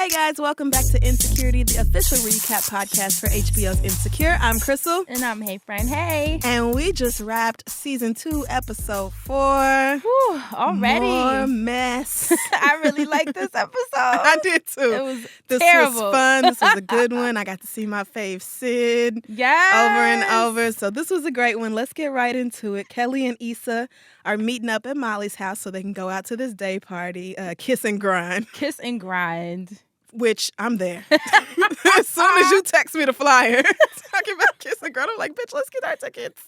Hey guys, welcome back to Insecuritea, the official recap podcast for HBO's Insecure. I'm Crissle. And I'm Hey4. Hey. And we just wrapped season 2, episode 4. Whew, already. More mess. I really liked this episode. I did too. It was This terrible. was fun. This was a good one. I got to see my fave Sid Yes. over and over. So this was a great one. Let's get right into it. Kelly and Issa are meeting up at Molly's house so they can go out to this day party, kiss and grind. Kiss and grind. Which I'm there. As soon as you text me the flyer, talking about kiss and grind, I'm like, bitch, let's get our tickets.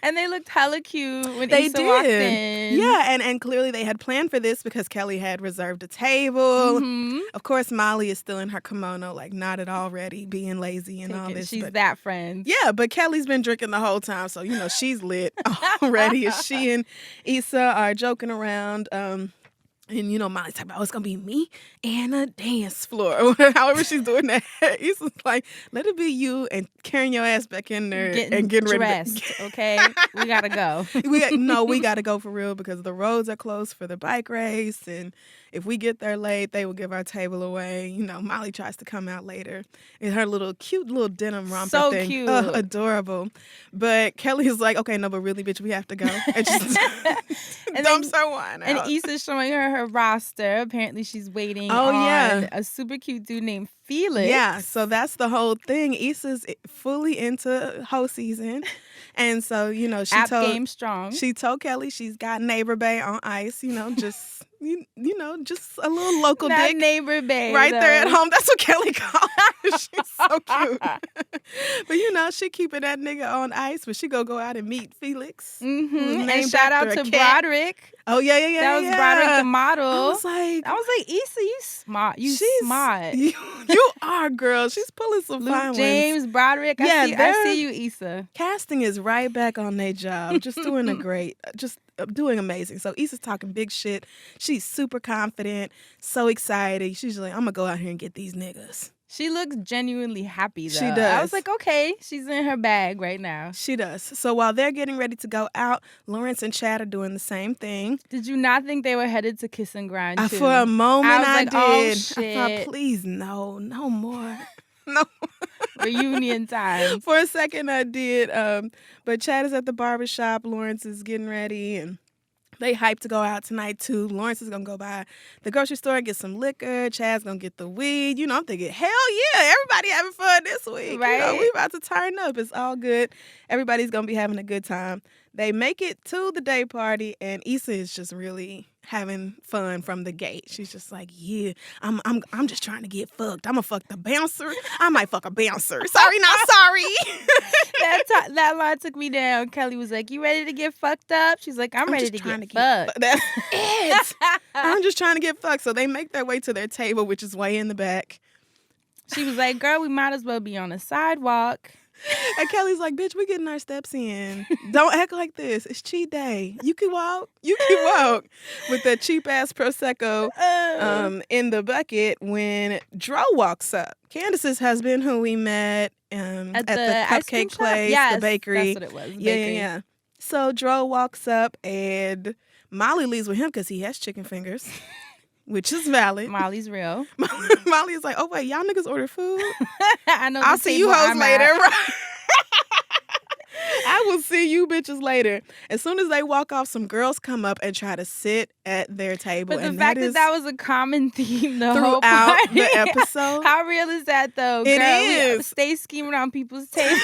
And they looked hella cute when They Issa walked did. in. Yeah, and clearly they had planned for this because Kelly had reserved a table. Mm-hmm. Of course, Molly is still in her kimono, like not at all ready, being lazy and all this. She's but that friend. yeah, but Kelly's been drinking the whole time, so you know she's lit already. She and Issa are joking around. And, you know, Molly's talking about, oh, it's going to be me and a dance floor. However she's doing that. Issa's like, let it be you and carrying your ass back in there and getting dressed, ready. okay? We got to go. We got to go for real because the roads are closed for the bike race. And if we get there late, they will give our table away. You know, Molly tries to come out later in her cute little denim romper So thing. cute. Adorable. But Kelly's like, okay, no, but really, bitch, we have to go. And just And dumps her wine out. And Issa's showing her roster. Apparently she's waiting on a super cute dude named Felix. Yeah, so that's the whole thing. Issa's fully into hoe season. And so, you know, she game strong. She told Kelly she's got Neighbor Bay on ice, you know, just you know, just a little local Not dick. Neighbor Bay. Right though. there at home. That's what Kelly called her. She's so cute. But you know, she keeping that nigga on ice, but she go out and meet Felix. Mm-hmm. And shout out to Broderick. Oh yeah. That was Broderick the model. I was like, Issa, you smart. You smart. You are, girl. She's pulling some fine ones. James, Broderick. I see you, Issa. Casting is right back on their job. Just doing doing amazing. So Issa's talking big shit. She's super confident, so excited. She's like, I'm gonna go out here and get these niggas. She looks genuinely happy, though. She does. I was like, okay, she's in her bag right now. She does. So while they're getting ready to go out, Lawrence and Chad are doing the same thing. Did you not think they were headed to kiss and grind, too? For a moment, I did. Oh, shit. I thought, please, no more. No. Reunion time. For a second, I did. But Chad is at the barbershop. Lawrence is getting ready, and they hyped to go out tonight, too. Lawrence is going to go by the grocery store and get some liquor. Chad's going to get the weed. You know, I'm thinking, hell yeah, everybody having fun this week. Right. You know, we about to turn up. It's all good. Everybody's going to be having a good time. They make it to the day party, and Issa is just really having fun from the gate. She's just like, yeah, I'm just trying to get fucked. I'm going to fuck the bouncer. I might fuck a bouncer. Sorry, not sorry. That line took me down. Kelly was like, you ready to get fucked up? She's like, I'm ready to get fucked. That's it. I'm just trying to get fucked. So they make their way to their table, which is way in the back. She was like, girl, we might as well be on a sidewalk. And Kelly's like, bitch, we getting our steps in. Don't act like this. It's cheat day. You can walk. With that cheap-ass Prosecco in the bucket when Dro walks up. Candace's husband, who we met at the cupcake place, yes, the bakery. That's what it was. Yeah. So Dro walks up and Molly leaves with him because he has chicken fingers. Which is valid. Molly's real. Molly is like, oh, wait, y'all niggas order food? I know. I'll see you hoes later. I will see you bitches later. As soon as they walk off, some girls come up and try to sit at their table. But the fact that was a common theme the whole throughout party. the episode. How real is that, though? It Girl, is. We stay scheming on people's tables.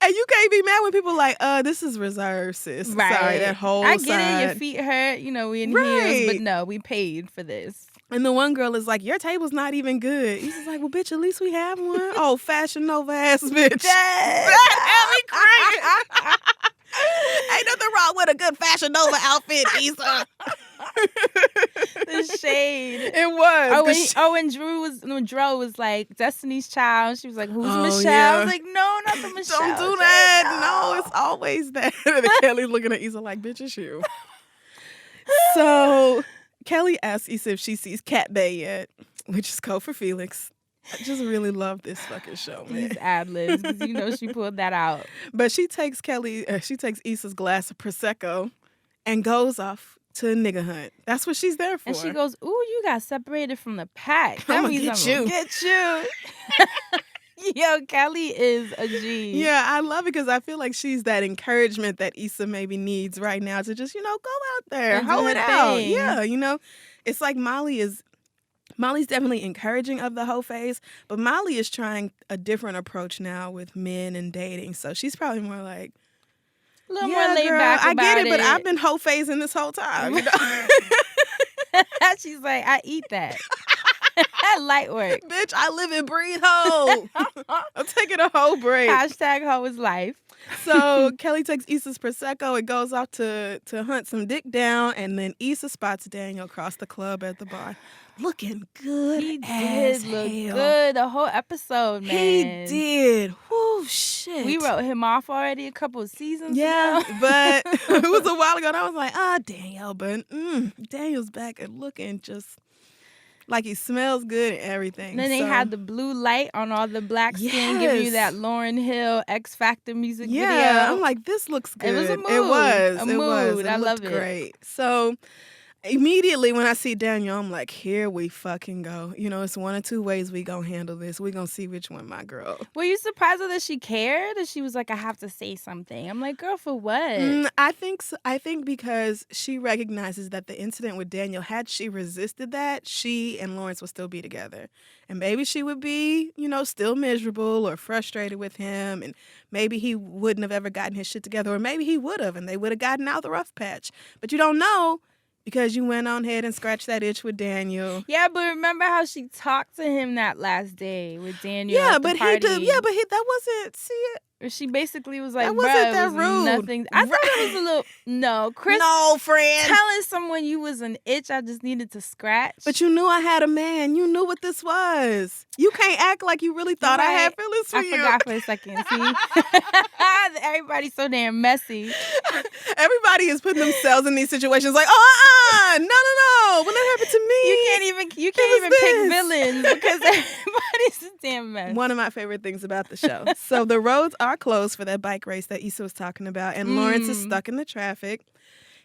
And you can't be mad when people like, this is reserved, sis. Right. Sorry, that whole I get side. it. Your feet hurt. You know, we in Right. heels. But no, we paid for this. And the one girl is like, your table's not even good. He's just like, well, bitch, at least we have one. Oh, Fashion Nova ass bitch. That had me crying. Ain't nothing wrong with a good Fashion Nova outfit, Issa. The shade. It was. And Dro was like, Destiny's Child. She was like, who's Michelle? Yeah. I was like, no, not the Michelle. Don't do that. No, it's always that. And Kelly's looking at Issa like, bitch, it's you. So Kelly asks Issa if she sees Cat Bay yet, which is code for Felix. I just really love this fucking show, man. These ad-libs, because you know she pulled that out. But she takes Issa's glass of Prosecco and goes off to nigga hunt. That's what she's there for. And she goes, "Ooh, you got separated from the pack. That I'm means gonna I'm gonna get you." Yo, Kelly is a G. Yeah, I love it because I feel like she's that encouragement that Issa maybe needs right now to just, go out there, hoe it out. Yeah, it's like Molly's definitely encouraging of the hoe phase, but Molly is trying a different approach now with men and dating. So she's probably more like, a little more laid back about I get it, but I've been hoe phasing this whole time. She's like, I eat that. Light work. Bitch, I live and breathe hoe. I'm taking a hoe break. Hashtag hoe is life. So Kelly takes Issa's Prosecco and goes off to hunt some dick down, and then Issa spots Daniel across the club at the bar. Looking good. He did look good the whole episode, man. He did. Whoo, shit. We wrote him off already a couple of seasons ago. But it was a while ago, and I was like, Daniel, but Daniel's back and looking just like he smells good and everything. And then they had the blue light on all the black skin, giving you that Lauryn Hill X Factor music video. Yeah, I'm like, this looks good. It was a mood. It was. A mood. I love it. Great. So immediately when I see Daniel, I'm like, here we fucking go. It's one of two ways we gonna handle this. We gonna see which one, my girl. Were you surprised that she cared? That she was like, I have to say something. I'm like, girl, for what? I think because she recognizes that the incident with Daniel, had she resisted that, she and Lawrence would still be together. And maybe she would be, still miserable or frustrated with him. And maybe he wouldn't have ever gotten his shit together. Or maybe he would have, and they would have gotten out the rough patch. But you don't know. Because you went on ahead and scratched that itch with Daniel. Yeah, but remember how she talked to him that last day with Daniel? Yeah, at the but party? that wasn't. See it. She basically was like, that wasn't that was rude. Nothing. I thought it was a little. No, Chris. No, Fran. Telling someone you was an itch, I just needed to scratch. But you knew I had a man. You knew what this was. You can't act like you really thought I had feelings for you. I forgot for a second. See, everybody's so damn messy. Everybody is putting themselves in these situations like, no. When that happened to me, you can't even pick villains because everybody's a damn mess. One of my favorite things about the show. So the roads are closed for that bike race that Issa was talking about, and Lawrence is stuck in the traffic.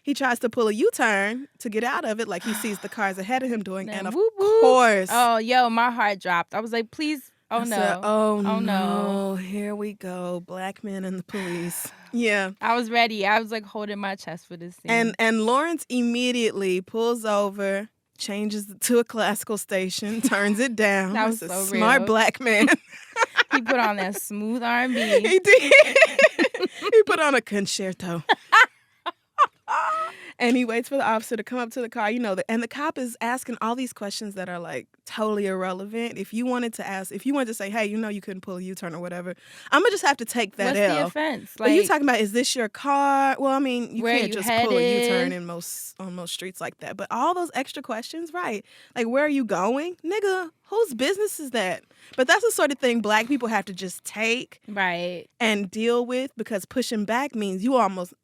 He tries to pull a U-turn to get out of it, like he sees the cars ahead of him doing, and of course. Oh, yo, my heart dropped. I was like, please. Oh, no. Said, oh, no. Here we go. Black men and the police. Yeah. I was ready. I was like holding my chest for this scene. And Lawrence immediately pulls over, changes to a classical station, turns it down. That was so real. Smart black man. He put on that smooth R&B. He did. He put on a concerto. And he waits for the officer to come up to the car, and the cop is asking all these questions that are like totally irrelevant. If you wanted to say, hey, you couldn't pull a U-turn or whatever, I'm gonna just have to take that What's L. the offense? Like, you talking about, is this your car? Well, I mean, you can't just pull a U-turn on most streets like that. But all those extra questions, right? Like, where are you going? Nigga, whose business is that? But that's the sort of thing black people have to just take and deal with, because pushing back means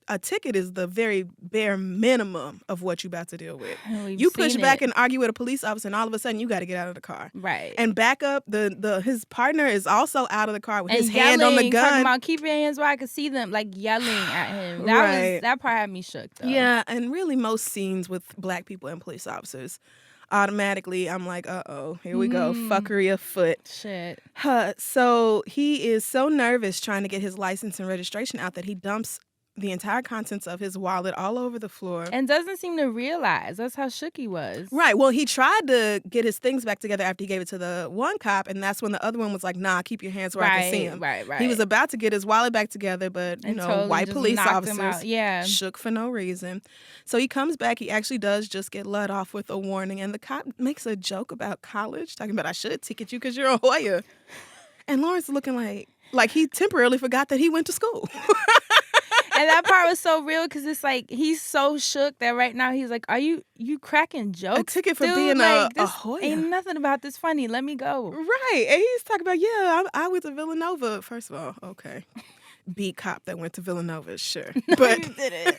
a ticket is the very bare minimum of what you about to deal with. You push back and argue with a police officer, and all of a sudden you got to get out of the car. Right. And back up, his partner is also out of the car with and his hand on the gun. Talking about keep your hands where I could see them, like yelling at him. That part had me shook, though. Yeah, and really most scenes with black people and police officers, automatically I'm like, here we go, fuckery afoot. Shit. So he is so nervous trying to get his license and registration out that he dumps the entire contents of his wallet all over the floor. And doesn't seem to realize. That's how shook he was. Right. Well, he tried to get his things back together after he gave it to the one cop, and that's when the other one was like, nah, keep your hands where I can see him. Right. He was about to get his wallet back together, but, totally white police officers Yeah. shook for no reason. So he comes back. He actually does just get let off with a warning, and the cop makes a joke about college, talking about, I should ticket you because you're a Hoya. And Lawrence is looking like he temporarily forgot that he went to school. And that part was so real because it's like he's so shook that right now he's like, "Are you cracking jokes? A ticket for dude? being like, a Hoya. Ain't nothing about this funny. Let me go." Right, and he's talking about, I went to Villanova. First of all, okay, beat cop that went to Villanova, sure, but you didn't.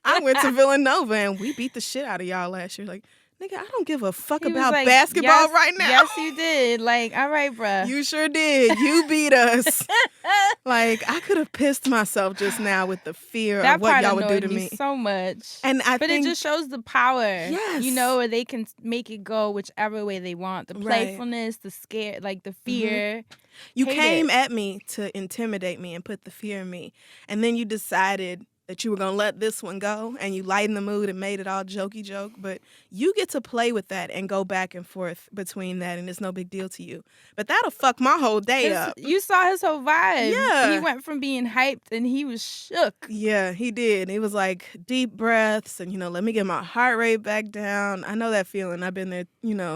I went to Villanova and we beat the shit out of y'all last year. Like, Nigga, I don't give a fuck He was about like, basketball right now. Yes, you did. Like, all right, bruh. You sure did. You beat us. Like, I could have pissed myself just now with the fear of what y'all would do to me. So much. And but it just shows the power. Yes. You know, where they can make it go whichever way they want. The playfulness, the scare, like the fear. You came at me to intimidate me and put the fear in me. And then you decided that you were going to let this one go, and you lightened the mood and made it all jokey joke. But you get to play with that and go back and forth between that, and it's no big deal to you. But that'll fuck my whole day up. You saw his whole vibe. Yeah. He went from being hyped, and he was shook. Yeah, he did. It was like deep breaths and, let me get my heart rate back down. I know that feeling. I've been there,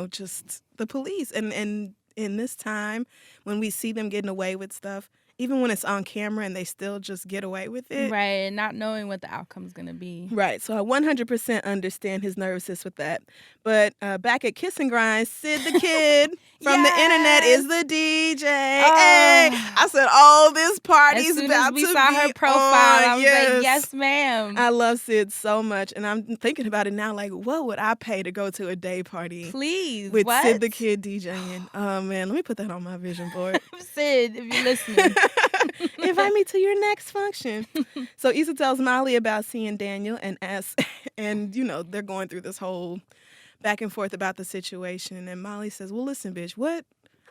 just the police. And in this time, when we see them getting away with stuff, even when it's on camera and they still just get away with it. Right, and not knowing what the outcome's going to be. Right, so I 100% understand his nervousness with that. But back at Kiss and Grind, Sid the Kid from the internet is the DJ. Hey, I said, this party's about to be as we saw her profile, I was like, yes, ma'am. I love Sid so much, and I'm thinking about it now, like, what would I pay to go to a day party? Please, with Sid the Kid DJing. Oh, man, let me put that on my vision board. Sid, if you're listening. Invite me to your next function. So Issa tells Molly about seeing Daniel and they're going through this whole back and forth about the situation. And Molly says, well, listen, bitch,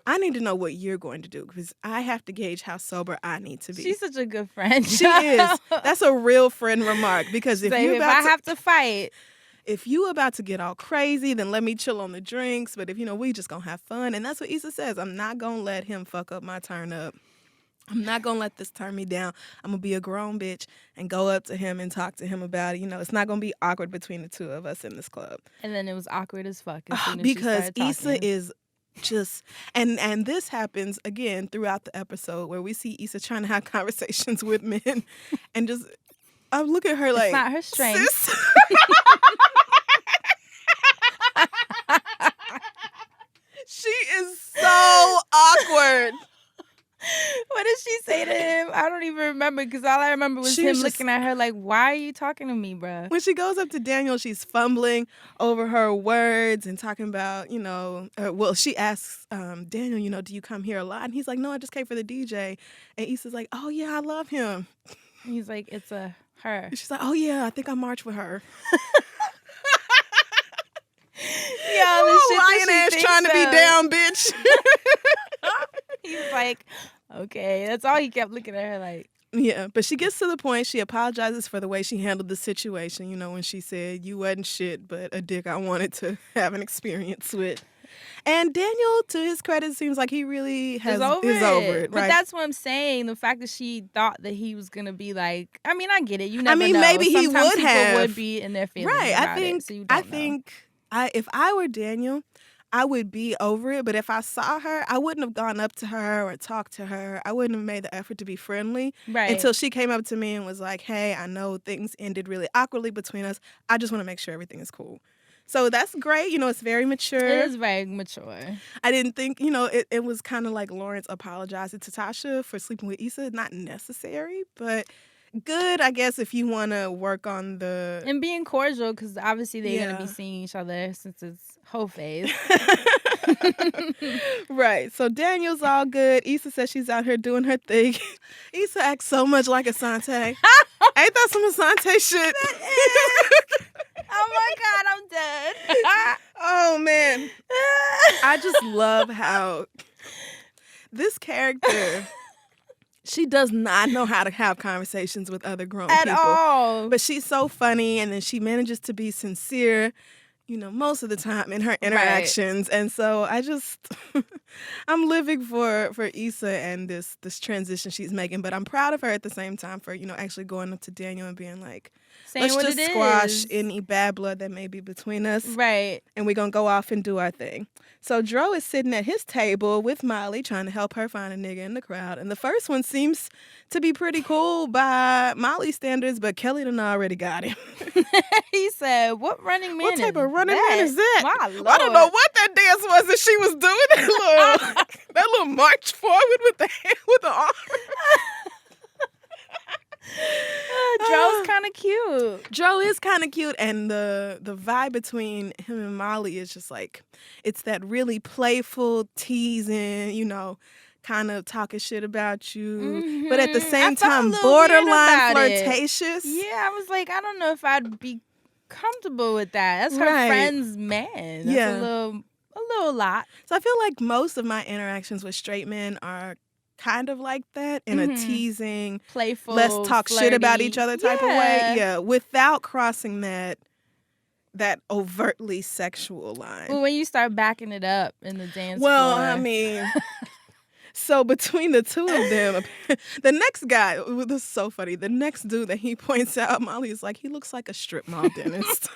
I need to know what you're going to do because I have to gauge how sober I need to be. She's such a good friend. She is. That's a real friend remark because if have to fight. If you about to get all crazy, then let me chill on the drinks. But if, we just going to have fun. And that's what Issa says. I'm not going to let him fuck up my turn up. I'm not going to let this turn me down. I'm going to be a grown bitch and go up to him and talk to him about it. It's not going to be awkward between the two of us in this club. And then it was awkward as fuck as soon as because she Issa is just, and this happens again throughout the episode where we see Issa trying to have conversations with men and just, I look at her like, it's not her strength. Sis? She is so awkward. What did she say to him? I don't even remember because all I remember was him looking at her like, why are you talking to me, bruh? When she goes up to Daniel, she's fumbling over her words and talking about, she asks Daniel, do you come here a lot? And he's like, no, I just came for the DJ. And Issa's like, oh, yeah, I love him. And he's like, it's a her. And she's like, oh, yeah, I think I marched with her. Lying ass trying to be down, bitch. He was like, okay. That's all he kept looking at her like. Yeah, but she gets to the point. She apologizes for the way she handled the situation, when she said, you wasn't shit, but a dick I wanted to have an experience with. And Daniel, to his credit, seems like he really is over it. But that's what I'm saying. The fact that she thought that he was going to be like, I mean, I get it. You never know. Maybe Sometimes he would people have. would be in their feelings about it, so you don't know. If I were Daniel, I would be over it. But if I saw her, I wouldn't have gone up to her or talked to her. I wouldn't have made the effort to be friendly until she came up to me and was like, hey, I know things ended really awkwardly between us. I just want to make sure everything is cool. So that's great. It's very mature. It is very mature. I didn't think, it was kind of like Lawrence apologizing to Tasha for sleeping with Issa. Not necessary, but good, I guess, if you want to work on the... And being cordial, because obviously they're going to be seeing each other since it's whole phase. Right. So Daniel's all good. Issa says she's out here doing her thing. Issa acts so much like Asante. Ain't that some Asante shit? Oh my God, I'm done. Oh man. I just love how this character, she does not know how to have conversations with other grown people. At all. But she's so funny, and then she manages to be sincere, most of the time in her interactions. Right. And so I just, I'm living for Issa and this transition she's making. But I'm proud of her at the same time for, actually going up to Daniel and being like, let's just squash any bad blood that may be between us. Right. And we're going to go off and do our thing. So Dro is sitting at his table with Molly trying to help her find a nigga in the crowd. And the first one seems to be pretty cool by Molly's standards, but Kelly done already got him. He said, what running man What type of running man is that? My Lord. I don't know what that dance was that she was doing. That little march forward with the arm. Joe's kind of cute. Dro is kind of cute, and the vibe between him and Molly is just like, it's that really playful, teasing, kind of talking shit about you, but at the same time, borderline flirtatious. Yeah, I was like, I don't know if I'd be comfortable with that. That's her friend's man. That's a little lot. So I feel like most of my interactions with straight men are kind of like that, in a teasing, playful, let's talk flirty. Shit about each other type of way. Yeah, without crossing that overtly sexual line. Well, when you start backing it up in the dance floor. I mean, so between the two of them, the next guy, this is so funny, the next dude that he points out, Molly is like, he looks like a strip mall dentist.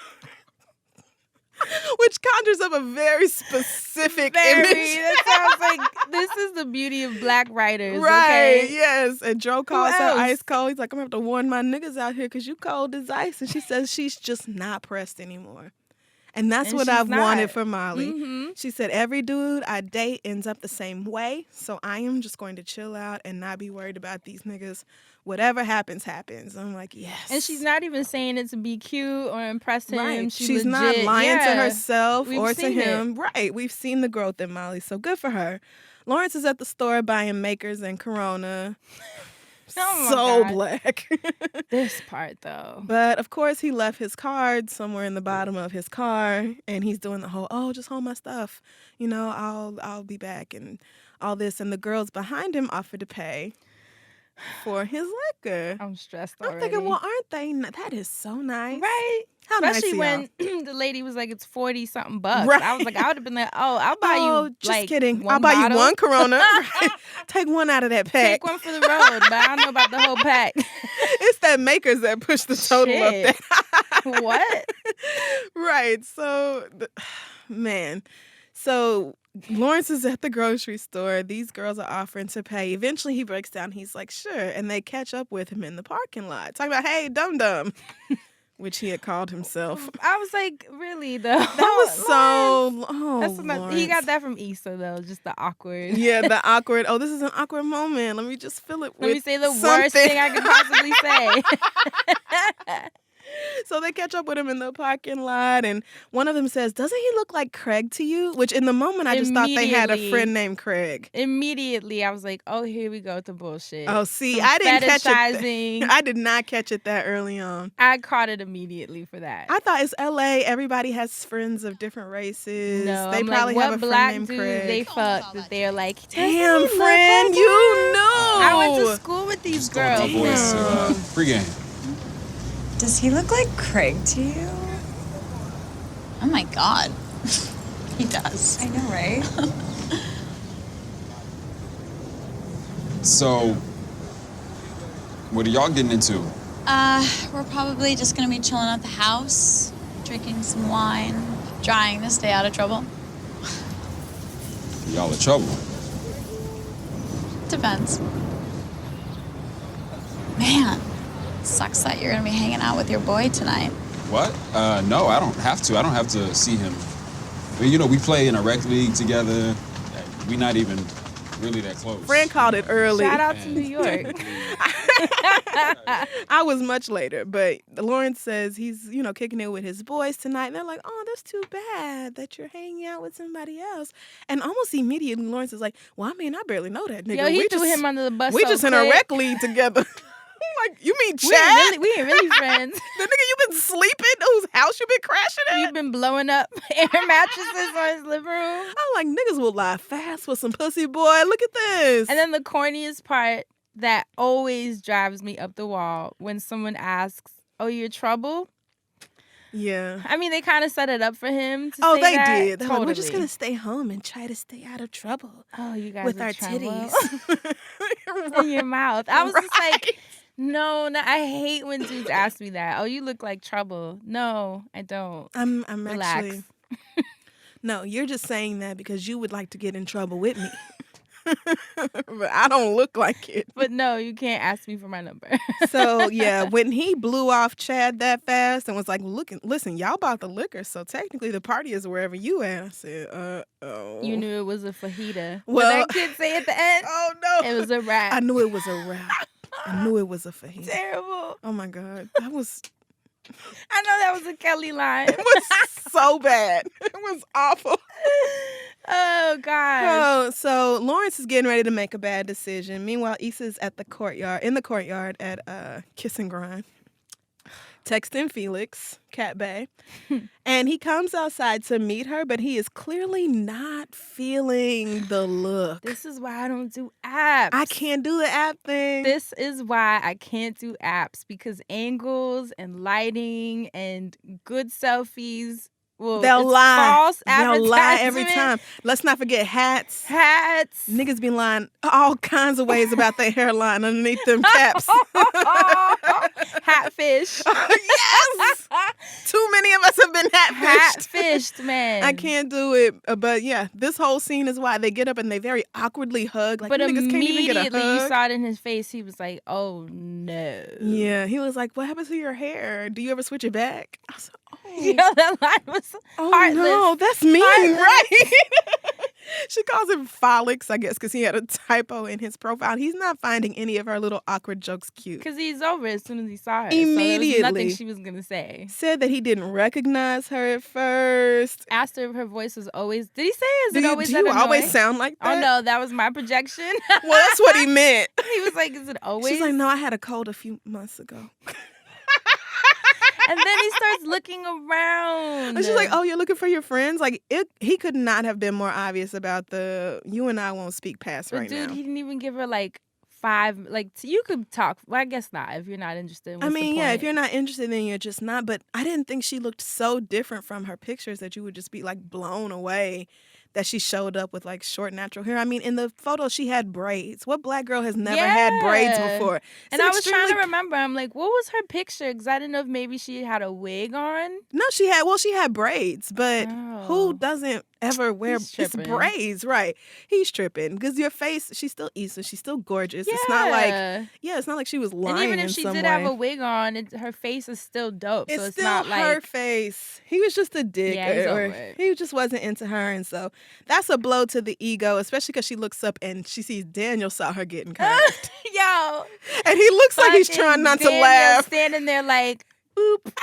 Which conjures up a very specific image. That sounds like, this is the beauty of black writers, right, okay? Yes. And Dro calls her ice cold. He's like, I'm going to have to warn my niggas out here because you cold as ice. And she says she's just not pressed anymore. And that's what I've wanted for Molly. Mm-hmm. She said, every dude I date ends up the same way. So I am just going to chill out and not be worried about these niggas. Whatever happens, happens. I'm like, yes. And she's not even saying it to be cute or impress him. Right. She's not lying to herself or to him. It. Right. We've seen the growth in Molly. So good for her. Lawrence is at the store buying Makers and Corona. So God. Black. This part, though. But, of course, he left his card somewhere in the bottom of his car, and he's doing the whole, just hold my stuff. I'll be back and all this. And the girls behind him offered to pay for his liquor. I'm stressed already. I'm thinking, well, aren't they? That is so nice. Right? How Especially nice when the lady was like, it's 40-something bucks. Right. I was like, I would have been like, I'll buy you, just kidding. I'll buy you one Corona. Right. Take one out of that pack. Take one for the road, but I don't know about the whole pack. It's that Makers that pushed the total up there. What? Right. So, man. So Lawrence is at the grocery store. These girls are offering to pay. Eventually he breaks down. He's like, sure. And they catch up with him in the parking lot. Talking about, hey, dum-dum. Which he had called himself. I was like, really, though? That was so... he got that from Issa, though. Just the awkward. Yeah, the awkward. Oh, this is an awkward moment. Let me just fill it with Let me say the something. Worst thing I could possibly say. So they catch up with him in the parking lot, and one of them says, doesn't he look like Craig to you? Which in the moment, I just thought they had a friend named Craig. Immediately, I was like, oh, here we go with the bullshit. Oh, see, I didn't catch it. I did not catch it that early on. I caught it immediately for that. I thought it's L.A. Everybody has friends of different races. No, they probably have a friend named Craig. What black dude they fucked that they're like, damn, friend, you know. I went to school with these girls. Pre-game. Does he look like Craig to you? Oh my God. He does. I know, right? So, what are y'all getting into? We're probably just gonna be chilling at the house, drinking some wine, trying to stay out of trouble. Y'all in trouble? Depends. Man, sucks that you're gonna be hanging out with your boy tonight. What? No, I don't have to. I don't have to see him. I mean, we play in a rec league together. We're not even really that close. Fran called it early. Shout out to New York. I was much later, but Lawrence says he's, kicking it with his boys tonight. And they're like, oh, that's too bad that you're hanging out with somebody else. And almost immediately, Lawrence is like, well, I mean, I barely know that nigga. Yo, he threw him under the bus. We just in a rec league together. I'm like, you mean Chad? We ain't really friends. The nigga you been sleeping, whose house you been crashing at? You've been blowing up air mattresses on his living room. I'm like, niggas will lie fast with some pussy, boy. Look at this. And then the corniest part that always drives me up the wall when someone asks, oh, you're trouble? Yeah. I mean, they kind of set it up for him to say they that. did. They're Totally. like, we're just going to stay home and try to stay out of trouble. Oh, you guys with are our trouble? titties. In your mouth. I was just like, no, I hate when dudes ask me that. Oh, you look like trouble. No, I don't. I'm Relax. actually... No, you're just saying that because you would like to get in trouble with me. But I don't look like it. But no, you can't ask me for my number. So, yeah, when he blew off Chad that fast and was like, listen, y'all bought the liquor, so technically the party is wherever you at. I said, oh. You knew it was a fajita. Well, what that kid say at the end? Oh, no. It was a wrap. I knew it was a wrap. I knew it was a fajita. Terrible. Oh, my God. That was I know that was a Kelly line. It was so bad. It was awful. Oh, God. Oh, so Lawrence is getting ready to make a bad decision. Meanwhile, Issa's in the courtyard at Kiss and Grind, texting Felix, Cat Bay. And he comes outside to meet her, but he is clearly not feeling the look. This is why I don't do apps. I can't do the app thing. This is why I can't do apps, because angles and lighting and good selfies, well, They'll lie. False They'll lie every advertisement. time. Let's not forget hats. Hats. Niggas be lying all kinds of ways about their hairline underneath them caps. Hatfish. Yes! Too many of us have been hatfished. Hatfished, man. I can't do it. But yeah, this whole scene is why they get up and they very awkwardly hug. Like, but niggas can't even get a immediately hug. you saw it in his face. He was like, oh, no. Yeah, he was like, what happened to your hair? Do you ever switch it back? I was like, oh. You know, that line was heartless. No, that's mean, Heartless. right? She calls him Folix, I guess, because he had a typo in his profile. He's not finding any of her little awkward jokes cute. Because he's over as soon as he saw her. Immediately. So there was nothing she was going to say. Said that he didn't recognize her at first. Asked her if her voice was always... Did he say, is Do it you, always do that you always annoying? sound like that? Oh, no, that was my projection. Well, that's what he meant. He was like, is it always? She's like, no, I had a cold a few months ago. And then he starts looking around. And she's like, oh, you're looking for your friends? Like, he could not have been more obvious about the you and I won't speak past But right dude, now. he didn't even give her like 5, like, you could talk. Well, I guess not if you're not interested. I mean, yeah, if you're not. not interested, then you're just not. But I didn't think she looked so different from her pictures that you would just be like blown away that she showed up with like short natural hair. I mean, in the photo, she had braids. What black girl has never had braids before? It's And an I was trying to extremely- remember. I'm like, what was her picture? Because I didn't know if maybe she had a wig on. No, she had braids, but Oh. who doesn't ever wear He's it's tripping. braids, right? He's tripping because your face, she's still Issa, she's still gorgeous. It's not like it's not like she was lying. And even if in she some did way. have a wig on, her face is still dope. It's so it's still not her like face. He was just a dick, Yeah, he's or over it. he just wasn't into her, and so that's a blow to the ego, especially because she looks up and she sees Daniel saw her getting curved, yo. and he looks like he's fucking trying not to Daniel laugh. standing there like, boop.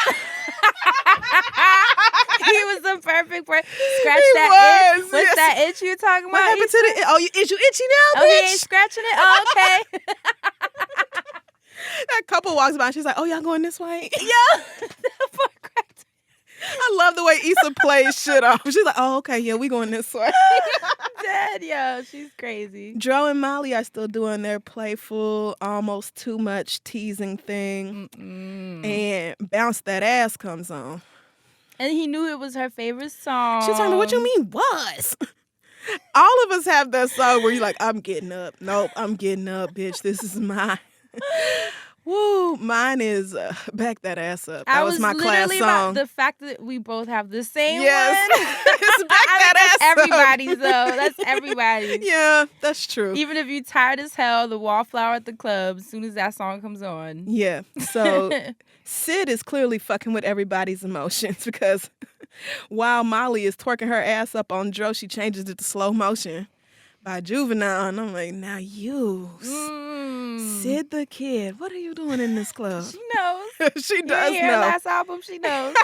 He was the perfect person. Scratch He that was, itch. What's yes. that itch you were talking about? What happened to the? Oh, is you itchy now, Oh, he bitch? ain't scratching it? Oh, okay. That couple walks by and she's like, oh, y'all going this way? Yo. That boy cracked. I love the way Issa plays shit off. She's like, oh, okay, yeah, we going this way. Dead, yo. She's crazy. Dro and Molly are still doing their playful, almost too much teasing thing. And Bounce That Ass comes on. And he knew it was her favorite song. She's talking about, what you mean was? All of us have that song where you're like, I'm getting up. Nope, I'm getting up, bitch. This is mine. Woo, mine is Back That Ass Up. That was my class literally song. About the fact that we both have the same Yes. one. It's Back That That's Ass Up. everybody's, though. That's everybody's. Yeah, that's true. Even if you tired as hell, the wallflower at the club, as soon as that song comes on. Yeah. So Sid is clearly fucking with everybody's emotions because while Molly is twerking her ass up on Dro, she changes it to slow motion by Juvenile. And I'm like, now you, Sid the Kid, what are you doing in this club? She knows. She You does hear her know. last album, she knows.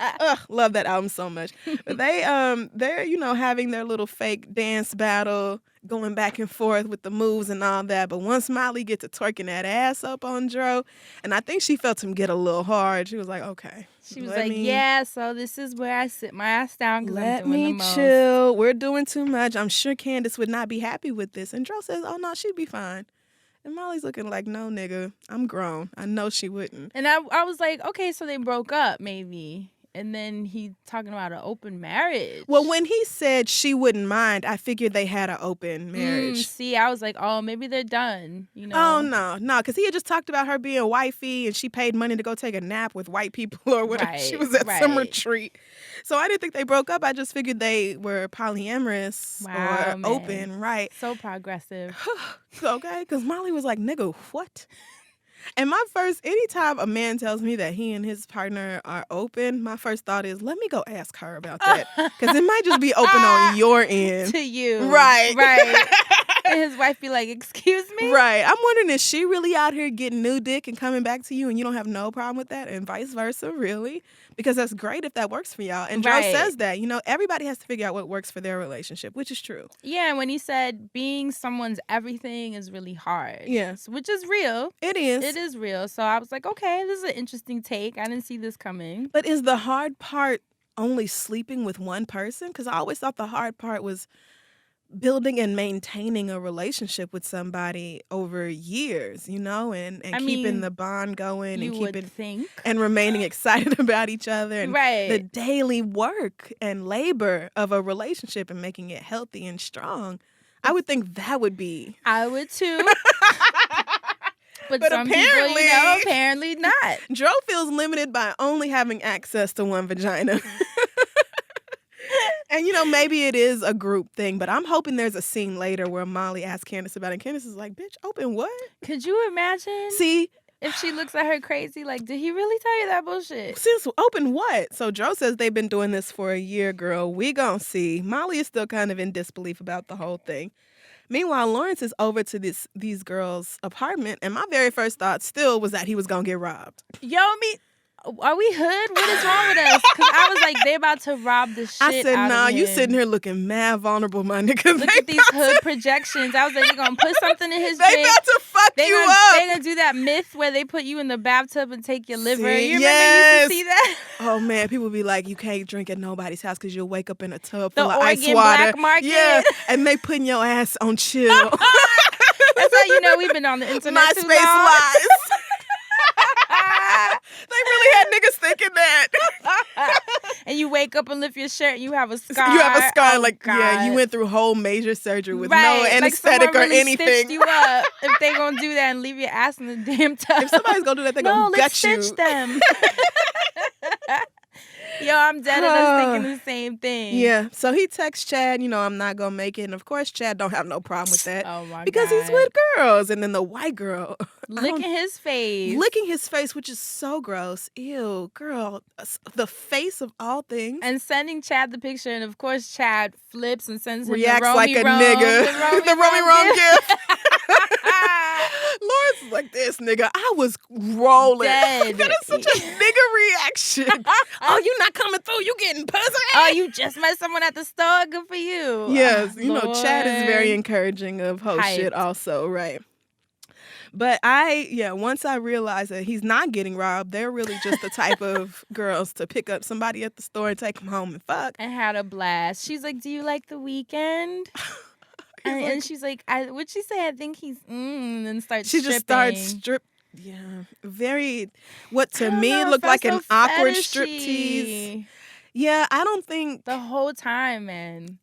Ugh, love that album so much. But they're having their little fake dance battle, going back and forth with the moves and all that. But once Molly gets to twerking that ass up on Dro, and I think she felt him get a little hard, she was like, okay. She was like, yeah, so this is where I sit my ass down because I'm Let doing the me most. chill. We're doing too much. I'm sure Candace would not be happy with this. And Dro says, oh, no, she'd be fine. And Molly's looking like, no, nigga, I'm grown. I know she wouldn't. And I was like, okay, so they broke up maybe. And then he talking about an open marriage. Well, when he said she wouldn't mind, I figured they had an open marriage. See, I was like, oh, maybe they're done. You know? Oh, no, because he had just talked about her being wifey and she paid money to go take a nap with white people or whatever. She was at some retreat. So I didn't think they broke up. I just figured they were polyamorous or man. open, right? So progressive. Okay, because Molly was like, nigga, what? And anytime a man tells me that he and his partner are open, my first thought is, let me go ask her about that. Because it might just be open on your end. To you. Right. And his wife be like, excuse me? Right. I'm wondering, is she really out here getting new dick and coming back to you and you don't have no problem with that, and vice versa, really? Because that's great if that works for y'all. And Joe says that, everybody has to figure out what works for their relationship, which is true. Yeah, and when he said being someone's everything is really hard. Yes. Which is real. It is. It is real. So I was like, okay, this is an interesting take. I didn't see this coming. But is the hard part only sleeping with one person? Because I always thought the hard part was building and maintaining a relationship with somebody over years, and keeping the bond going and keeping and remaining excited about each other, and the daily work and labor of a relationship and making it healthy and strong. I would think that would be. I would too. But some apparently not. Dro feels limited by only having access to one vagina. And, maybe it is a group thing, but I'm hoping there's a scene later where Molly asks Candace about it. And Candace is like, bitch, open what? Could you imagine? See? If she looks at her crazy, like, did he really tell you that bullshit? Sis, open what? So Dro says they've been doing this for a year, girl. We gonna see. Molly is still kind of in disbelief about the whole thing. Meanwhile, Lawrence is over to these girls' apartment, and my very first thought still was that he was gonna get robbed. Are we hood? What is wrong with us? Because I was like, they about to rob the shit I said, out nah, of him. You sitting here looking mad vulnerable, my nigga. Look at these hood projections. I was like, they're going to put something in his drink. They about to fuck you up. They're going to do that myth where they put you in the bathtub and take your liver. See, you remember you used to see that? Oh, man, people be like, you can't drink at nobody's house because you'll wake up in a tub full the of Oregon ice water. Black market. Yeah, and they putting your ass on chill. That's how you know we've been on the internet too long. MySpace lies. They really had niggas thinking that. And you wake up and lift your shirt and you have a scar. You have a scar, God. you went through whole major surgery with no anesthetic really or anything. Stitched you up. If they gonna do that and leave your ass in the damn tub. If somebody's gonna do that, they gonna gut you. Let's stitch them. Yo, I'm dead and us thinking the same thing. Yeah. So he texts Chad, I'm not gonna make it. And of course, Chad don't have no problem with that. Oh my because God. He's with girls. And then the white girl licking his face, which is so gross. Ew, girl. The face of all things. And sending Chad the picture, and of course Chad flips and sends him reacts the like a nigga. The Romy Rome gift. Lawrence is like, this nigga, I was rolling. Dead. That is such a nigga reaction. Oh, you not coming through? You getting pussy? Oh, you just met someone at the store? Good for you. Yes, Lord. Chad is very encouraging of hoe shit also, right? But once I realized that he's not getting robbed, they're really just the type of girls to pick up somebody at the store and take them home and fuck. And had a blast. She's like, do you like the weekend? And she's like, what'd she say? I think he's, and then starts stripping. She just starts very, what to me looked like an awkward striptease. Yeah, I don't think. The whole time, man.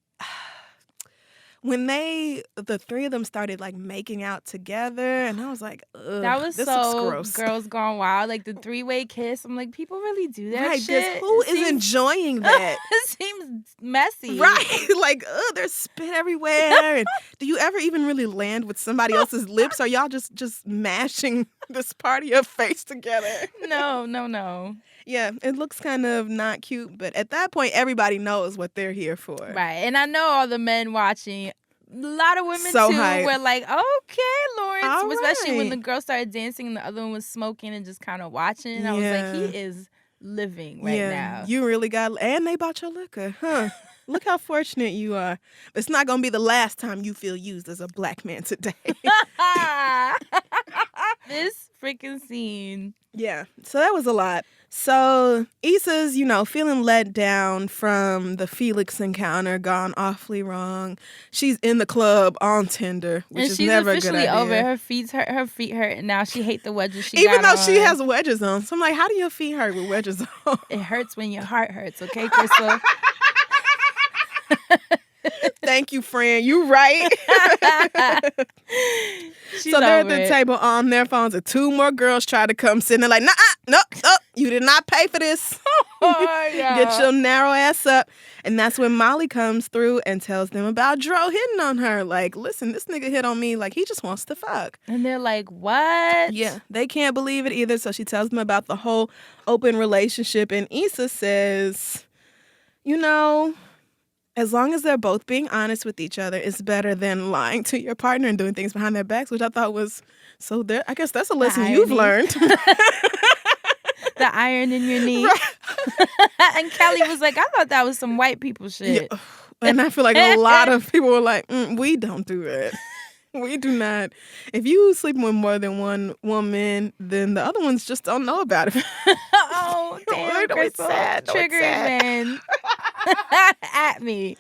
When the three of them started like making out together, and I was like, ugh, that was this so looks gross. Girls Gone Wild, like the 3-way kiss. I'm like, people really do that right, shit? Who is enjoying that? It seems messy. Right, like, there's spit everywhere. And do you ever even really land with somebody else's lips? Or y'all just mashing this part of your face together? No. Yeah, it looks kind of not cute, but at that point, everybody knows what they're here for. Right, and I know all the men watching. A lot of women, so too, hype. were like, okay, Lawrence. All especially right. when the girl started dancing and the other one was smoking and just kind of watching. I was like, he is living right now. You really got... And they bought your liquor, huh? Look how fortunate you are. But it's not going to be the last time you feel used as a black man today. This freaking scene. Yeah, so that was a lot. So Issa's, feeling let down from the Felix encounter, gone awfully wrong. She's in the club on Tinder, which is never a good idea. And she's officially over. Her feet hurt, and now she hates the wedges she Even got though on. she has wedges on. So I'm like, how do your feet hurt with wedges on? It hurts when your heart hurts, okay, Crissle? Thank you, Fran. You right. So they're at the table on their phones, and 2 more girls try to come sit, and they're like, no, you did not pay for this. Get your narrow ass up. And that's when Molly comes through and tells them about Dro hitting on her. Like, listen, this nigga hit on me. Like, he just wants to fuck. And they're like, what? Yeah, they can't believe it either. So she tells them about the whole open relationship. And Issa says, you know, as long as they're both being honest with each other, it's better than lying to your partner and doing things behind their backs, which I thought was so there. I guess that's a lesson you've learned. The iron in your knee. Right. And Kelly was like, I thought that was some white people shit. Yeah. And I feel like a lot of people were like, we don't do that. We do not. If you sleep with more than one woman, then the other ones just don't know about it. Oh, damn, Crissle. Triggering, man. At me.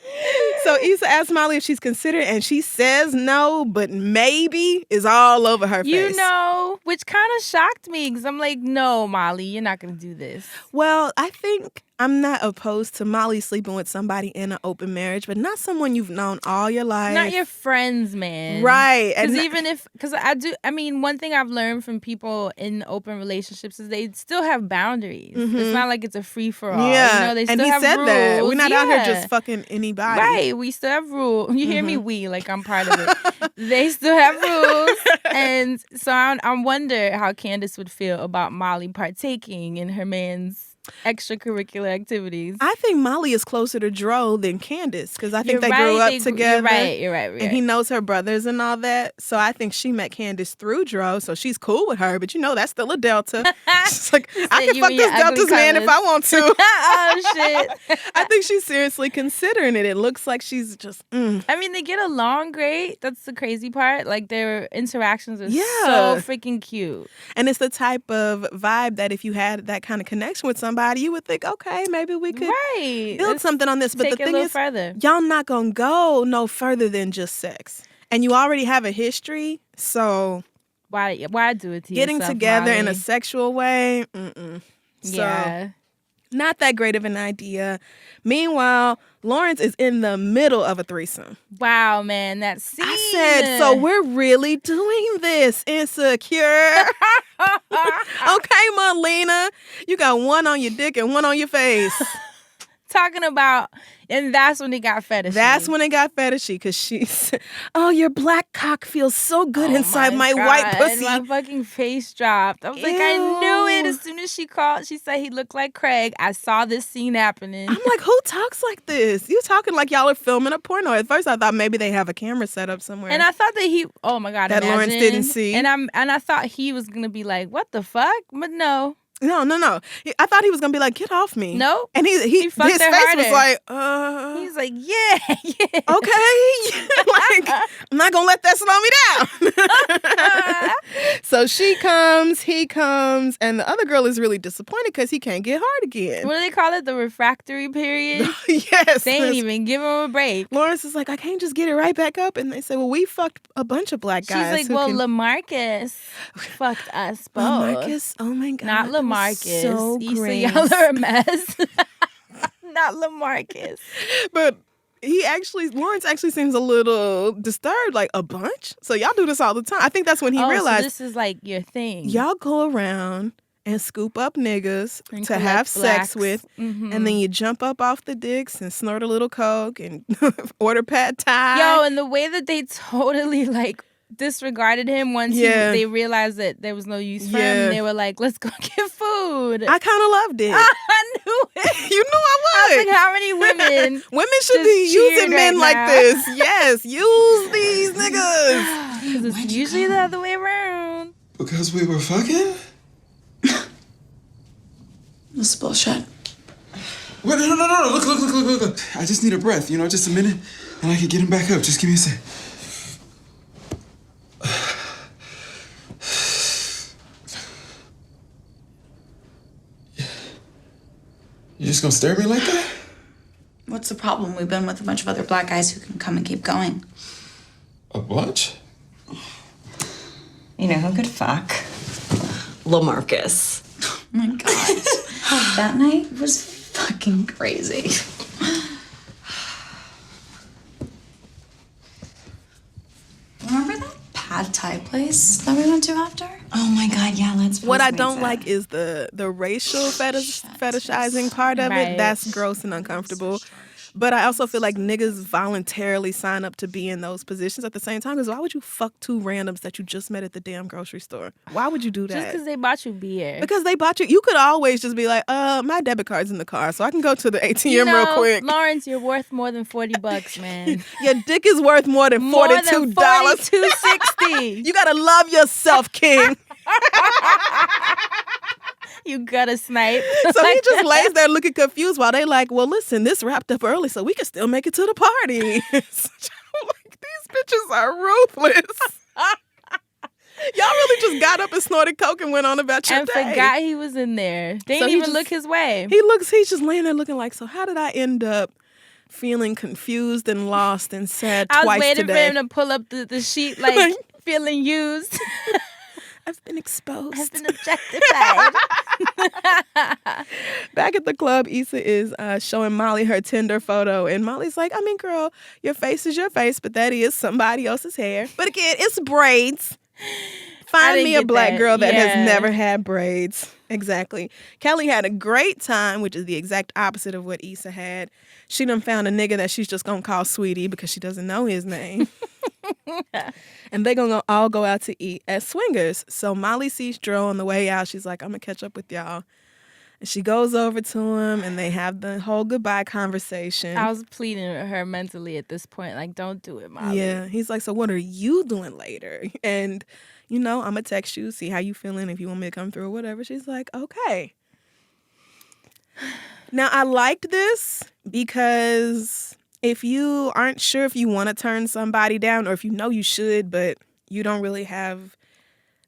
So Issa asks Molly if she's considered, and she says no, but maybe is all over her face. You know, which kind of shocked me because I'm like, no, Molly, you're not going to do this. Well, I think I'm not opposed to Molly sleeping with somebody in an open marriage, but not someone you've known all your life. Not your friends, man. Right. Because one thing I've learned from people in open relationships is they still have boundaries. Mm-hmm. It's not like it's a free-for-all. Yeah. You know, they still have said rules. That. We're not out here just fucking anybody. Right. We still have rules. You hear me? We, like I'm part of it. They still have rules. And so I wonder how Candace would feel about Molly partaking in her man's extracurricular activities. I think Molly is closer to Dro than Candace because I think they grew up together. You're right. And he knows her brothers and all that. So I think she met Candace through Dro, so she's cool with her. But you know, that's still a Delta. She's like, I can fuck this Delta's man if I want to. Oh, shit. I think she's seriously considering it. It looks like she's just, I mean, they get along great. That's the crazy part. Like, their interactions are so freaking cute. And it's the type of vibe that if you had that kind of connection with somebody, you would think, okay, maybe we could build something on this. But the thing is, further. Y'all not going to go no further than just sex. And you already have a history, so why do it to getting yourself, together Molly? in a sexual way, yeah. So, not that great of an idea. Meanwhile, Lawrence is in the middle of a threesome. Wow, man, that scene. I said, so we're really doing this, Insecure. Okay, Marlena, you got one on your dick and one on your face. Talking about, and that's when it got fetishy. That's when it got fetishy, because she said, oh, your black cock feels so good inside my white pussy. And my fucking face dropped. I was like, I knew it. As soon as she called, she said he looked like Craig. I saw this scene happening. I'm like, who talks like this? You talking like y'all are filming a porno. At first, I thought maybe they have a camera set up somewhere. And I thought that oh my God, that imagine. Lawrence didn't see. And I thought he was going to be like, what the fuck? But no. No. I thought he was gonna be like, "Get off me!" No, and he his face harder. was like, He's like, "Yeah, okay." Like, I'm not gonna let that slow me down. So she comes, he comes, and the other girl is really disappointed because he can't get hard again. What do they call it? The refractory period. Yes, they ain't even give him a break. Lawrence is like, I can't just get it right back up, and they say, "Well, we fucked a bunch of black guys." She's like, "Well, LaMarcus fucked us both." LaMarcus, oh my God, not LaMarcus. So Issa, y'all are a mess. Not LaMarcus. But Lawrence actually seems a little disturbed, like a bunch. So y'all do this all the time. I think that's when he realized. So this is like your thing. Y'all go around and scoop up niggas to have sex with, and then you jump up off the dicks and snort a little coke and order pad thai. Yo, and the way that they totally like disregarded him once they realized that there was no use for him. They were like, let's go get food. I kind of loved it. I knew it. You knew I would. I was like, how many women should be using men like this? Yes, use these niggas. Because it's usually the other way around. Because we were fucking? This is bullshit. Wait, no. Look. I just need a breath, just a minute, and I can get him back up. Just give me a sec. You just gonna stare at me like that? What's the problem? We've been with a bunch of other black guys who can come and keep going. A bunch? You know who could fuck? LaMarcus. Oh my God. That night was fucking crazy. Remember that pad thai place that we went to after? Oh my God, yeah, let's What I Postmates don't it. like is the racial fetishizing part of Right. it. That's gross and uncomfortable. But I also feel like niggas voluntarily sign up to be in those positions at the same time. Because why would you fuck two randoms that you just met at the damn grocery store? Why would you do that? Just because they bought you beer. Because they bought you. You could always just be like, my debit card's in the car, so I can go to the ATM real quick. Lawrence, you're worth more than $40, man. Your dick is worth more than $42. More than $42.60. You gotta love yourself, King. You gotta snipe. So he just lays there looking confused while they like, well, listen, this wrapped up early, so we can still make it to the party. Like, these bitches are ruthless. Y'all really just got up and snorted coke and went on about your And day. forgot he was in there. They didn't he even just- look his way. He's just laying there looking like, so how did I end up feeling confused and lost and sad I was twice waiting today? for him to pull up the sheet, like feeling used. I've been exposed. I've been objectified. Back at the club, Issa is showing Molly her Tinder photo, and Molly's like, I mean, girl, your face is your face, but that is somebody else's hair. But again, it's braids. Find didn't me a get black that. girl that Yeah. has never had braids. Exactly. Kelly had a great time, which is the exact opposite of what Issa had. She done found a nigga that she's just gonna call Sweetie because she doesn't know his name. And they gonna all go out to eat at Swingers. So Molly sees Dro on the way out. She's like, I'm gonna catch up with y'all. And she goes over to him and they have the whole goodbye conversation. I was pleading with her mentally at this point, like, don't do it, Molly. Yeah. He's like, so what are you doing later? And, I'm going to text you, see how you feeling, if you want me to come through or whatever. She's like, okay. Now, I liked this because if you aren't sure if you want to turn somebody down or if you know you should, but you don't really have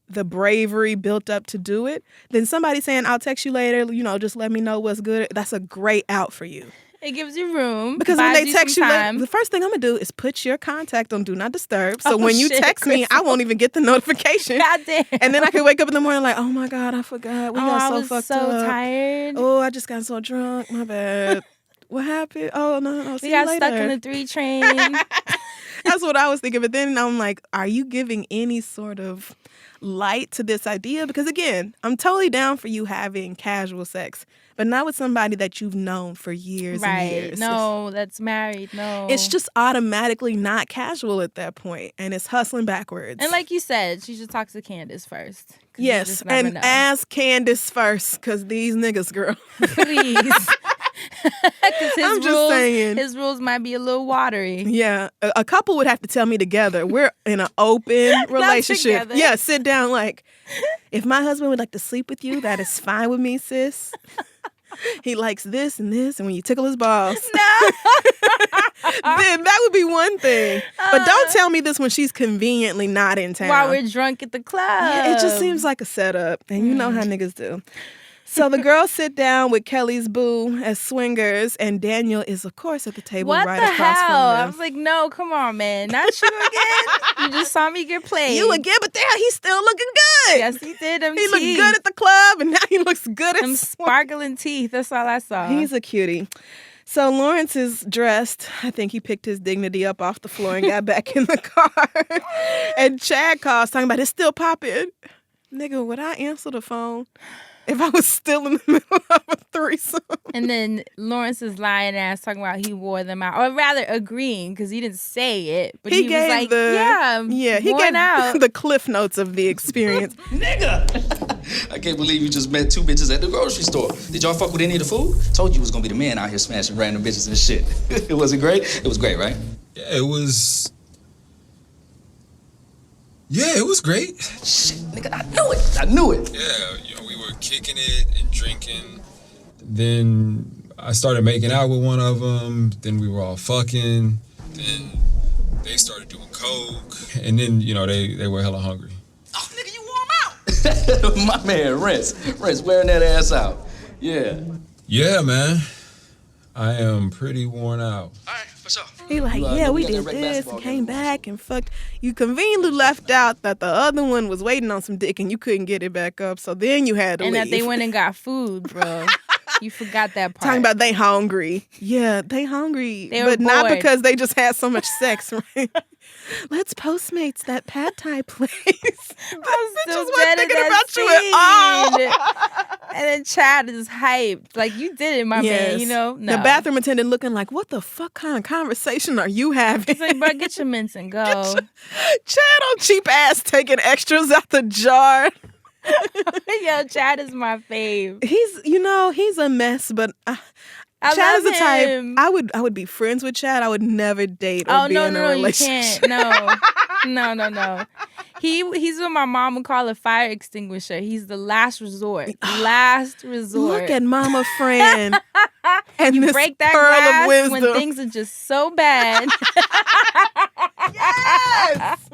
the bravery built up to do it, then somebody saying, I'll text you later, just let me know what's good. That's a great out for you. It gives you room. Because when buys they text some you, time. the first thing I'm going to do is put your contact on Do Not Disturb. So Oh, when you shit, text me, I won't even get the notification. God damn. And then I can wake up in the morning like, oh my God, I forgot. We got I so was fucked so up. tired. Oh, I just got so drunk. My bad. What happened? Oh, no. See We you got later. stuck in the 3 train. That's what I was thinking. But then I'm like, are you giving any sort of light to this idea? Because again, I'm totally down for you having casual sex, but not with somebody that you've known for years and Right. years. No, that's married. No. It's just automatically not casual at that point, and it's hustling backwards. And like you said, she should talk to Candace first. 'Cause you yes, just never and know. ask Candace first, because these niggas, girl. Please. Because I'm just saying. his rules might be a little watery. Yeah, a couple would have to tell me together. We're in an open relationship. together. Yeah, sit down like, if my husband would like to sleep with you, that is fine with me, sis. He likes this and this, and when you tickle his balls, then that would be one thing. But don't tell me this when she's conveniently not in town. While we're drunk at the club. Yeah, it just seems like a setup, and you know how niggas do. So the girls sit down with Kelly's boo as swingers, and Daniel is, of course, at the table What right the across hell? from I them. was like, no, come on, man. Not you again. You just saw me get played. You again, but damn, he's still looking good. Yes, he did. Them He looked teeth. good at the club, and now he looks good at Them sparkling teeth. That's all I saw. He's a cutie. So Lawrence is dressed. I think he picked his dignity up off the floor and got back in the car. And Chad calls talking about it's still popping. Nigga, would I answer the phone if I was still in the middle of a threesome? And then Lawrence's lying ass talking about he wore them out, or rather agreeing because he didn't say it, but he was gave like, he worn gave out. the cliff notes of the experience. Nigga! I can't believe you just met 2 bitches at the grocery store. Did y'all fuck with any of the food? Told you was gonna be the man out here smashing random bitches and shit. It wasn't great? It was great, right? Yeah, it was. Yeah, it was great. Shit, nigga, I knew it. I knew it. Yeah, we were kicking it and drinking. Then I started making out with one of them. Then we were all fucking. Then they started doing coke. And then, they were hella hungry. Oh, nigga, you wore 'em out. My man, Rents wearing that ass out. Yeah. Yeah, man. I am pretty worn out. All right, for sure. He like, You, yeah, we got that did rec this basketball and came game. back and fucked. You conveniently left out that the other one was waiting on some dick and you couldn't get it back up. So then you had to And leave. that they went and got food, bro. You forgot that part. Talking about they hungry. Yeah, they hungry. They were but not bored. because they just had so much sex, right? Let's Postmates that pad thai place. I'm still just dead wasn't at thinking that about you at all. And then Chad is hyped. Like, you did it, my man, you know? No. The bathroom attendant looking like, what the fuck kind of conversation are you having? It's like, bro, get your mints and go. Chad on cheap ass taking extras out the jar. Yo, Chad is my fave. He's a mess, but I Chad love is a type. him. I would be friends with Chad. I would never date or be in a relationship. You can't. No. He's what my mom would call a fire extinguisher. He's the last resort. Last resort. Look at Mama Fran and You this break that pearl glass of wisdom. when things are just so bad. Yes,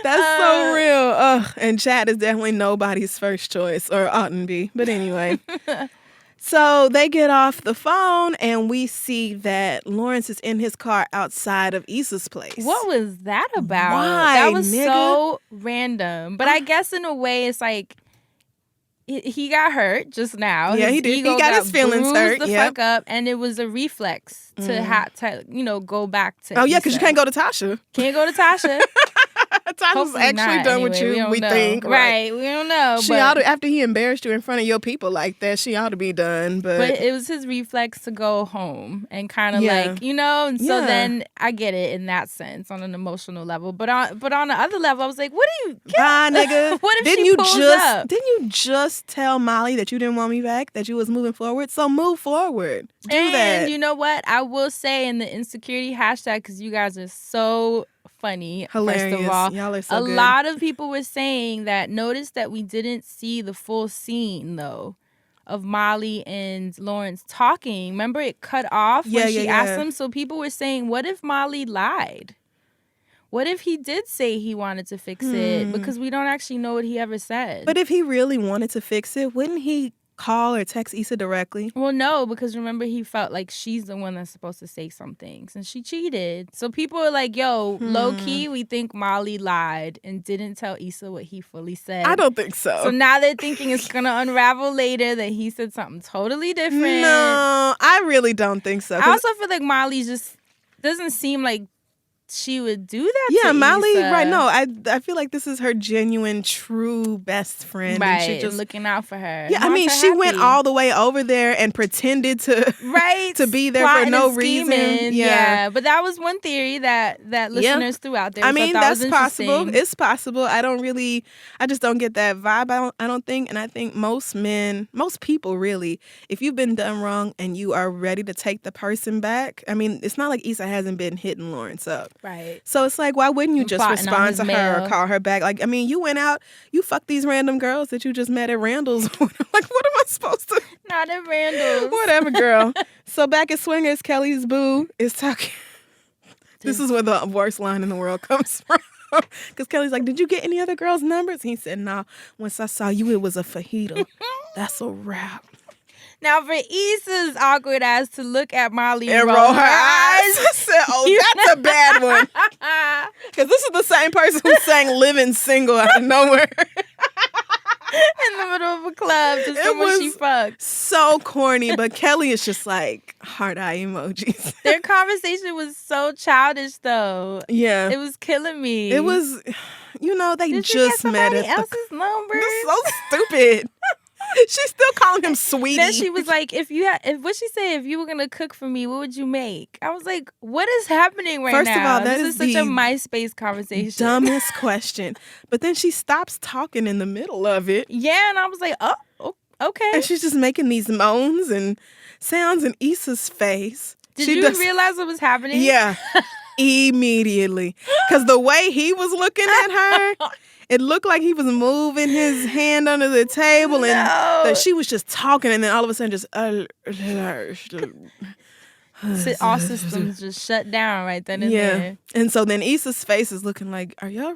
that's so real. Ugh. And Chad is definitely nobody's first choice, or oughtn't be. But anyway. So they get off the phone and we see that Lawrence is in his car outside of Issa's place. What was that about? Why, that was nigga? so random. But I guess in a way it's like he got hurt just now. Yeah, His he did. He ego got his feelings bruised hurt, the yep. fuck up, and it was a reflex to have to, go back to. Oh, yeah, because you Issa. can't go to Tasha. Can't go to Tasha. Tasha's Hopefully actually not, done with anyway. you, don't we know. think. Right, we don't know. She ought to, after he embarrassed you in front of your people like that, she ought to be done. But it was his reflex to go home and kind of Yeah. and so Yeah. then I get it in that sense on an emotional level. But on the other level, I was like, what do you Bye, nigga. What if didn't she you pulls just up? Didn't you just tell Molly that you didn't want me back, that you was moving forward? So move forward. Do and that. you know what? I will say in the insecurity hashtag, because you guys are so funny. Hilarious. First of all, Y'all are so a good. lot of people were saying that notice that we didn't see the full scene though of Molly and Lawrence talking. Remember, it cut off when she asked him. So people were saying, what if Molly lied? What if he did say he wanted to fix it? Because we don't actually know what he ever said. But if he really wanted to fix it, wouldn't he call or text Issa directly? Well, no, because remember, he felt like she's the one that's supposed to say some things, and she cheated. So people are like, yo, low-key, we think Molly lied and didn't tell Issa what he fully said. I don't think so. So now they're thinking it's going to unravel later that he said something totally different. No, I really don't think so. I also feel like Molly just doesn't seem like she would do that Yeah, to Molly, Issa. right, no, I feel like this is her genuine, true best friend. Right, And she just, looking out for her. yeah, I mean, Wants her she went happy. all the way over there and pretended to right to be there for plotting no and reason. scheming. Yeah. But that was one theory that listeners threw out there. I which mean, thought that's was possible. interesting. It's possible. I just don't get that vibe. I don't think, and I think most people really, if you've been done wrong and you are ready to take the person back, I mean, it's not like Issa hasn't been hitting Lawrence up. Right. So it's like, why wouldn't you And just plotting on respond his to her or mail. call her back? Like, I mean, you went out, you fucked these random girls that you just met at Randall's. Like, what am I supposed to? Not at Randall's. Whatever, girl. So back at Swingers, Kelly's boo is talking. This is where the worst line in the world comes from. Because Kelly's like, did you get any other girls' numbers? He said, nah. Once I saw you, it was a fajita. That's a wrap. Now, for Issa's awkward ass to look at Molly And roll her eyes. I said, oh, that's a bad one. Because this is the same person who sang Living Single out of nowhere. in the middle of a club to someone she fucked. So corny, but Kelly is just like heart eye emojis. Their conversation was so childish, though. Yeah. It was killing me. It was, they Did just you met get somebody at else's number? This is so stupid. She's still calling him sweetie. Then she was like, if what she said, if you were gonna cook for me, what would you make? I was like, what is happening right First now? of all, that this is such a the MySpace conversation. dumbest question. But then she stops talking in the middle of it. Yeah, and I was like, oh, okay. And she's just making these moans and sounds in Issa's face. Did you realize what was happening? Yeah. Immediately. Because the way he was looking at her, it looked like he was moving his hand under the table and that she was just talking, and then all of a sudden just all systems just shut down right then and yeah. there. And so then Issa's face is looking like, are you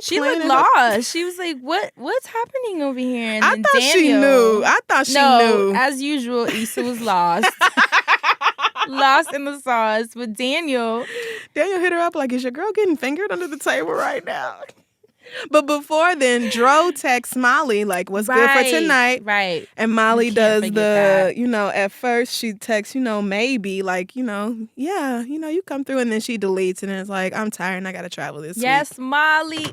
She playing looked it up? lost. She was like, what's happening over here? And I then thought she knew. I thought she knew. As usual, Issa was lost. Lost in the sauce. But Daniel hit her up like, is your girl getting fingered under the table right now? But before then, Dro texts Molly, like, what's good for tonight? Right. And Molly does that. at first she texts, maybe, like, yeah, you come through. And then she deletes and it's like, I'm tired and I got to travel this week. Yes, Molly.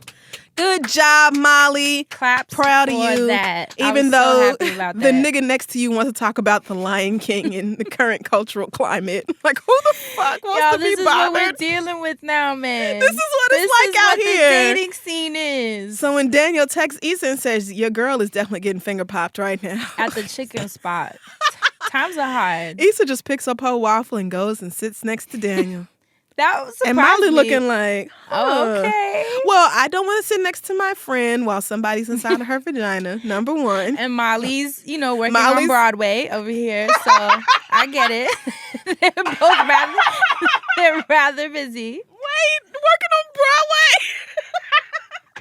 Good job, Molly. Claps Proud of for you. that. Even I was though so happy about the that. nigga next to you wants to talk about the Lion King and the current cultural climate. Like, who the fuck wants to this be is what bothered? we're dealing with now, man. This is what it's like out here. The dating scene is. So when Daniel texts Issa and says, your girl is definitely getting finger popped right now. At the chicken spot. Times are hard. Issa just picks up her waffle and goes and sits next to Daniel. That was And Molly looking like, okay. Well, I don't want to sit next to my friend while somebody's inside of her vagina, number one. And Molly's, working on Broadway over here, so I get it. They're rather busy. Wait, working on Broadway?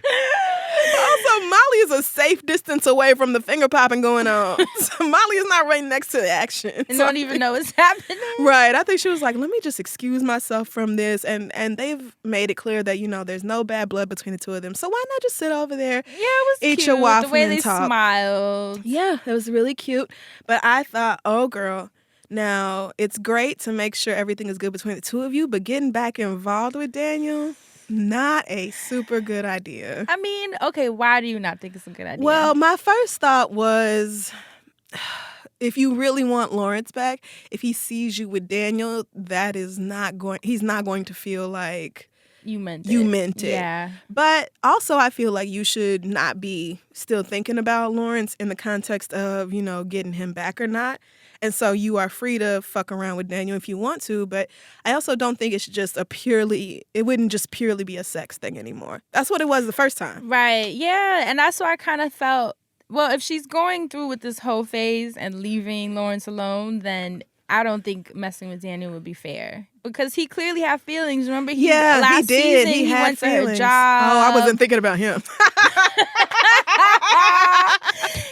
Also, Molly is a safe distance away from the finger popping going on. So Molly is not right next to the action. And don't even know what's happening. Right. I think she was like, let me just excuse myself from this. And they've made it clear that, there's no bad blood between the two of them. So why not just sit over there, it was eat cute. your waffle the way and they talk. smiled. Yeah, it was really cute. But I thought, oh, girl, now it's great to make sure everything is good between the two of you. But getting back involved with Daniel, not a super good idea. I mean, okay, why do you not think it's a good idea? Well, my first thought was, if you really want Lawrence back, if he sees you with Daniel, he's not going to feel like you meant it. Yeah. But also, I feel like you should not be still thinking about Lawrence in the context of, getting him back or not. And so you are free to fuck around with Daniel if you want to, but I also don't think it wouldn't just purely be a sex thing anymore. That's what it was the first time. Right, yeah, and that's why I kind of felt, well, if she's going through with this whole phase and leaving Lawrence alone, then I don't think messing with Daniel would be fair. Because he clearly had feelings. Remember, last he did. season, he went feelings. To her job. Oh, I wasn't thinking about him.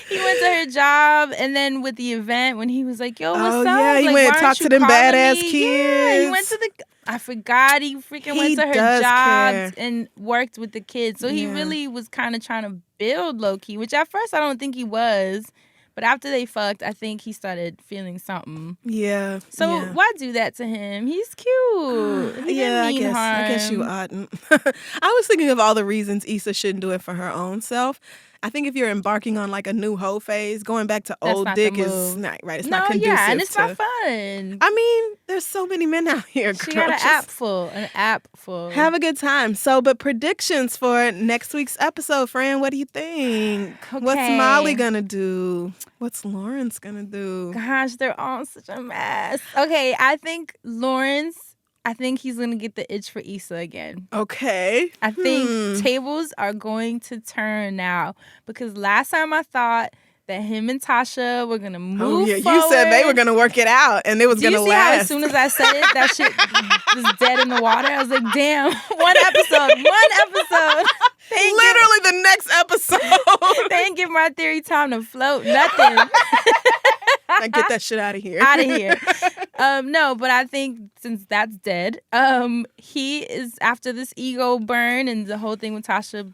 He went to her job, and then with the event, when he was like, yo, what's up? Yeah, he went and talked to them badass kids. Yeah, he went to I forgot he freaking went to her job and worked with the kids. So he really was kind of trying to build low-key, which at first I don't think he was. But after they fucked, I think he started feeling something. Yeah. So why do that to him? He's cute. He didn't mean harm. I guess you oughtn't. I was thinking of all the reasons Issa shouldn't do it for her own self. I think if you're embarking on like a new hoe phase, going back to old dick is not right. It's not conducive. Yeah, and it's not fun. I mean, there's so many men out here. She got an app full. Have a good time. So, but predictions for next week's episode, Fran, what do you think? Okay. What's Molly gonna do? What's Lawrence gonna do? Gosh, they're all such a mess. Okay, I think he's going to get the itch for Issa again. Okay. I think tables are going to turn now. Because last time I thought that him and Tasha were going to move forward. You said they were going to work it out and it was going to last. How as soon as I said it, that shit was dead in the water? I was like, damn, one episode. Literally the next episode. They didn't give my theory time to float. Nothing. Now get that shit out of here. No, but I think since that's dead, he is, after this ego burn and the whole thing with Tasha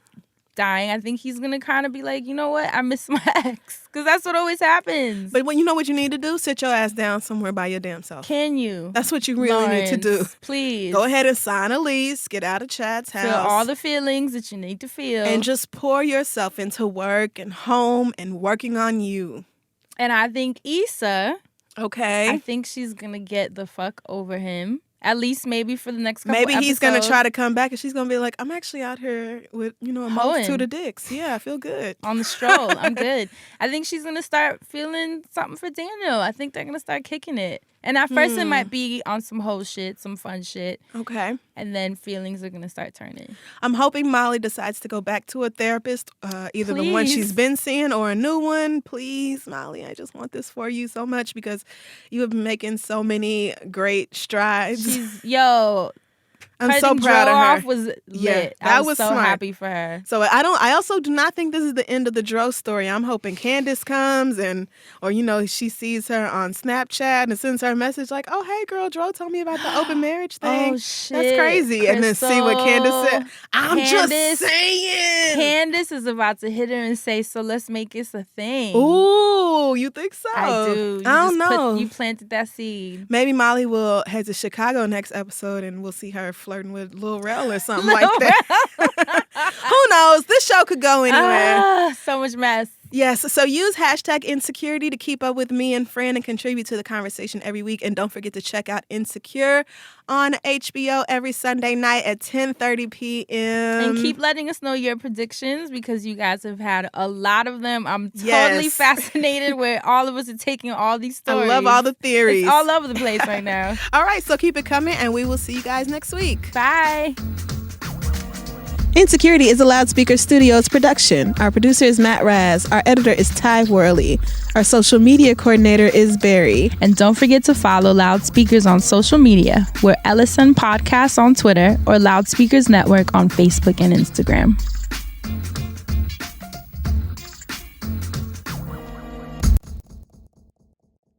dying, I think he's gonna kind of be like, you know what, I miss my ex, because that's what always happens. But you know what you need to do? Sit your ass down somewhere by your damn self. Can you? That's what you really need to do. Please go ahead and sign a lease. Get out of Chad's house. Feel all the feelings that you need to feel, and just pour yourself into work and home and working on you. And I think Issa, okay, I think she's gonna get the fuck over him. At least maybe for the next couple episodes. He's going to try to come back and she's going to be like, I'm actually out here with, a multitude of dicks. Yeah, I feel good. On the stroll. I'm good. I think she's going to start feeling something for Daniel. I think they're going to start kicking it. And at first it might be on some whole shit, some fun shit. Okay. And then feelings are going to start turning. I'm hoping Molly decides to go back to a therapist, either the one she's been seeing or a new one. Please, Molly, I just want this for you so much because you have been making so many great strides. I'm so proud of her. Off was lit. Yeah, I that was was so smart. happy for her. So I also do not think this is the end of the Dro story. I'm hoping Candace comes or she sees her on Snapchat and sends her a message like, oh, hey, girl, Dro told me about the open marriage thing. Oh, shit. That's crazy. And then see what Candace said. I'm just saying. Candace is about to hit her and say, so let's make this a thing. Ooh, you think so? I do. I don't know. You planted that seed. Maybe Molly will head to Chicago next episode and we'll see her flirting with Lil Rel or something like that. Who knows? This show could go anywhere. So much mess. Yes, so use hashtag Insecurity to keep up with me and Fran and contribute to the conversation every week. And don't forget to check out Insecure on HBO every Sunday night at 10:30 p.m. And keep letting us know your predictions because you guys have had a lot of them. I'm totally fascinated where all of us are taking all these stories. I love all the theories. It's all over the place right now. All right, so keep it coming and we will see you guys next week. Bye. Insecurity is a Loudspeaker Studios production. Our producer is Matt Raz. Our editor is Ty Worley. Our social media coordinator is Barry. And don't forget to follow Loudspeakers on social media. We're Ellison Podcasts on Twitter or Loudspeakers Network on Facebook and Instagram.